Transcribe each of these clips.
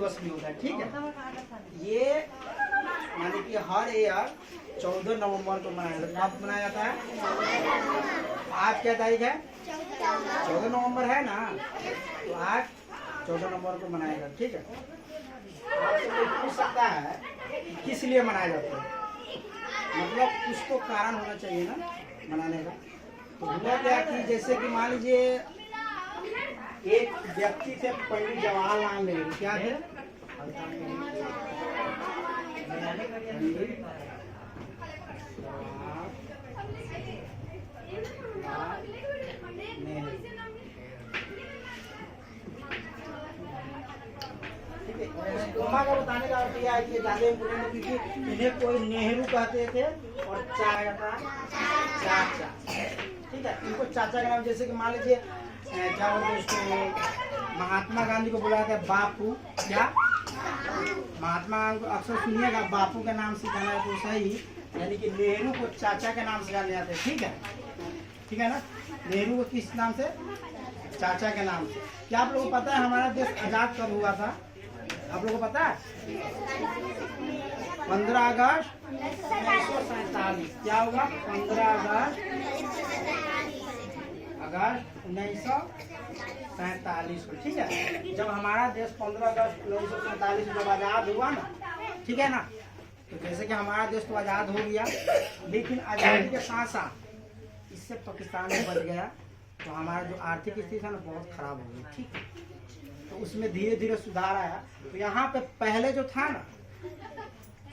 दिवस भी होता है, ठीक है। ये माने कि हर ईयर 14 नवंबर को मनाया जाता है। कब मनाया जाता है? आज क्या तारीख है? 14 नवंबर है ना, तो आज 14 नवंबर को मनाया जाता है, ठीक है। आपसे कोई पूछ सकता है कि किस लिए मनाया जाता है, मतलब कुछ तो कारण होना चाहिए ना मनाने का। तो हुआ क्या कि जैसे कि मान लीजिए एक व्यक्ति थे पंडित जवाहरलाल नेहरू, क्या थे? का बताने का अर्थ यह है कि ज्यादा इम्पोर्टेंट है क्योंकि इन्हें कोई नेहरू कहते थे और चाचा, ठीक है। इनको चाचा का नाम, जैसे कि मान लीजिए क्या बोलते हैं उसको, महात्मा गांधी को बुलाया था बापू, क्या महात्मा गांधी को अक्सर सुनिएगा बापू के नाम से जाना है तो सही, यानी कि नेहरू को चाचा के नाम से जाने जाते हैं, ठीक है ना। नेहरू को किस नाम से? चाचा के नाम से। क्या आप लोगों को पता है हमारा देश आजाद कब हुआ था? आप लोगों को पता है? 15 अगस्त 1947। क्या होगा? 15 अगस्त 1947 को, ठीक है। जब हमारा देश 15 अगस्त 1947 जब आजाद हुआ ना, ठीक है ना, तो जैसे कि हमारा देश तो आजाद हो गया, लेकिन आजादी के साथ साथ इससे पाकिस्तान में बच गया, तो हमारा जो आर्थिक स्थिति था ना बहुत खराब हो गई, ठीक है। तो उसमें धीरे धीरे सुधार आया। तो यहाँ पे पहले जो था ना,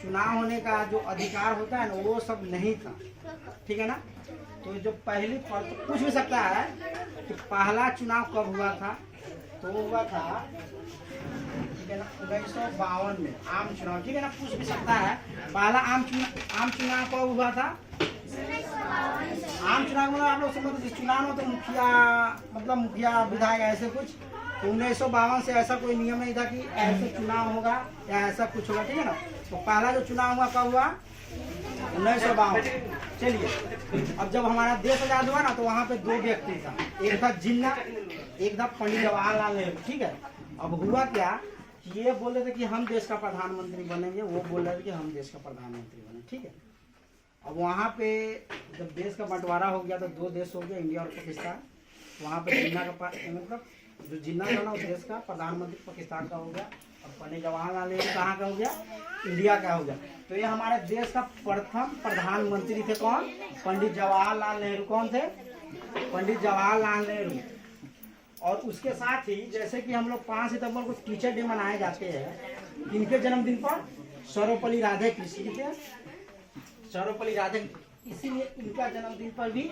चुनाव होने का जो अधिकार होता है ना, वो सब नहीं था, ठीक है ना। तो जो पहली पूछ भी सकता है कि पहला चुनाव कब हुआ था, तो वो हुआ था, ठीक है ना, 1952 में आम चुनाव, ठीक है ना। पूछ भी सकता है पहला आम चुनाव कब हुआ था? आम चुनाव में आप लोग समझते चुनाव में तो मुखिया, मतलब मुखिया विधायक ऐसे कुछ, तो 1952 से ऐसा कोई नियम नहीं था कि ऐसे चुनाव होगा या ऐसा कुछ होगा, ठीक है ना। तो पहला जो चुनाव हुआ कब हुआ? 1952। चलिए, अब जब हमारा देश आजाद हुआ ना, तो वहाँ पे दो व्यक्ति था, एक था जिन्ना, एक था पंडित जवाहरलाल नेहरू, ठीक है। अब हुआ क्या कि ये बोल रहे थे कि हम देश का प्रधानमंत्री बनेंगे, वो बोल रहे थे कि हम देश का प्रधानमंत्री बने, ठीक है। अब वहाँ पे जब देश का बंटवारा हो गया तो दो देश हो गया, इंडिया और पाकिस्तान। वहाँ पे जिन्ना का मतलब जो जिन्ना था ना, उस देश का प्रधानमंत्री पाकिस्तान का हो गया, और पंडित जवाहरलाल नेहरू कहाँ का हो गया? इंडिया का हो गया। तो ये हमारे देश का प्रथम प्रधानमंत्री थे, कौन? पंडित जवाहरलाल नेहरू। कौन थे? पंडित जवाहरलाल नेहरू। और उसके साथ ही जैसे कि हम लोग 5 सितंबर को टीचर डे मनाए जाते हैं, इनके जन्मदिन पर सर्वपल्ली राधाकृष्ण थे, सर्वपल्ली राधाकृष्ण, इसीलिए इनका जन्मदिन पर भी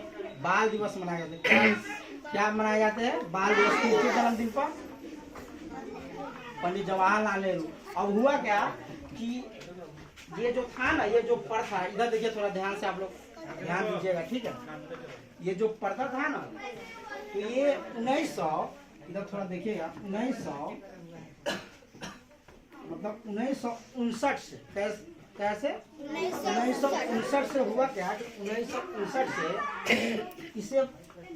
बाल दिवस मनाया जाता है। क्या मनाए जाते हैं? बाल दिवस। किसके जन्मदिन पर? पंडित जवाहरलाल नेहरू। अब हुआ क्या कि ये जो था ना, ये जो प्रथा, इधर देखिए थोड़ा ध्यान से, आप लोग ध्यान दीजिएगा, ठीक है। ये जो प्रथा था ना, तो ये 1900, इधर थोड़ा देखिएगा, 1900 मतलब 1959 से, कैसे 1959 से हुआ क्या कि 1959 से इसे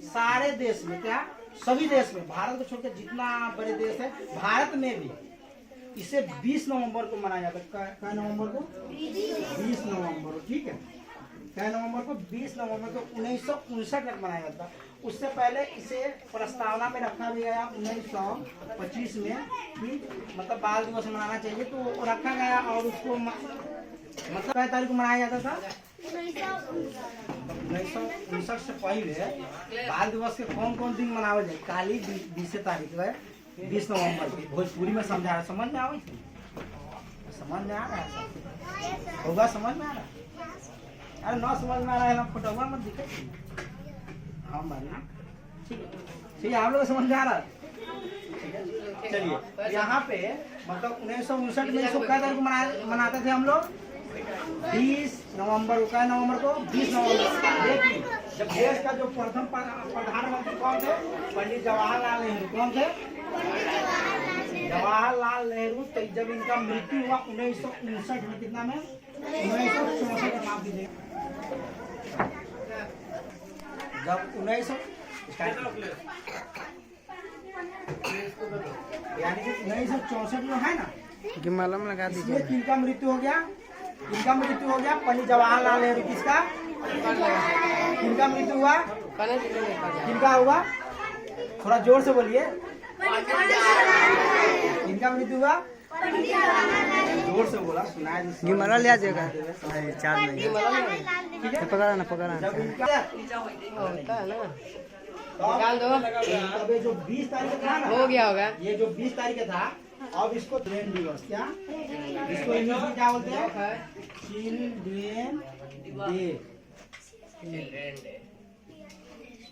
सारे देश में, क्या सभी देश में, भारत को छोड़कर जितना बड़े देश है, भारत में भी इसे 20 नवंबर को मनाया जाता है। क्या नवंबर को? 20 नवंबर, ठीक है। क्या नवंबर को? 20 नवंबर को 1959 तक मनाया जाता। उससे पहले इसे प्रस्तावना में रखा भी गया 1925 में कि मतलब बाल दिवस मनाना चाहिए, तो वो रखा गया। और उसको मतलब क्या तारीख को मनाया जाता था? 1959 से पहले बाल दिवस के कौन कौन दिन मनावल जाए? काली 20 तारीख है, 20 नवंबर की। भोजपुरी में समझा रहा, समझ में आ रही? समझ में आ रहा है? होगा समझ में आ रहा? अरे ना समझ में आ रहा है ना, फोटोवा मत दिखे। हाँ मानिए, ठीक है, आप लोग समझ में आ रहा है? चलिए, यहाँ पे मतलब 1959 में इसको क्या तारीख को मनाते थे हम लोग? 20 नवंबर को। क्या नवंबर को? 20 नवंबर। देखिए, जब देश का जो प्रथम प्रधानमंत्री कौन थे? पंडित जवाहरलाल नेहरू। कौन थे? जवाहरलाल नेहरू। तो जब इनका मृत्यु हुआ 1959 में, कितना में? 1964 में, माफ कीजिए, जब 1900 यानी कि 1964 में है ना, मलम लगा दीजिए। इसमें किनका मृत्यु हो गया? किनका मृत्यु हो गया? पंडित जवाहरलाल नेहरू। किसका? किनका मृत्यु हुआ? किनका हुआ? थोड़ा जोर से बोलिए। किनका मृत्यु हुआ? जोर से बोला, सुनाया। गिमला ले जाएगा। चार नहीं ठीक है, पकड़ा ना पकड़ा जब इनका निकाल दो। तब ये जो 20 तारीख था ना, हो गया होगा। ये जो 20 तारीख था, अब इसको चिल्ड्रेन दिवस, क्या इसको इंग्लिश में क्या बोलते हैं? Children day.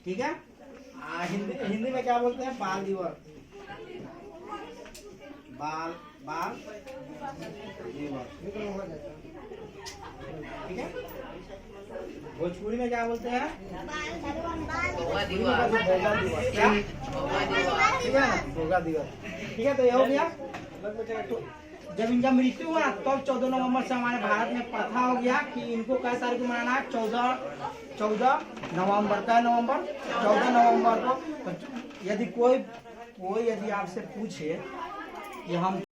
ठीक है, हिंदी में क्या बोलते हैं? बाल दिवस। बाल बाल दिवस। ठीक है, भोजपुरी में क्या बोलते हैं? भोगा दिवस। क्या? ठीक है ना, भोगा दिवस। ठीक है, तो ये हो गया। तो जब इनका मृत्यु हुआ तब 14 नवंबर से हमारे भारत में प्रथा हो गया कि इनको क्या तारीख को मनाना है? 14 नवंबर। क्या नवंबर? 14 नवंबर को। तो यदि कोई यदि आपसे पूछे कि हम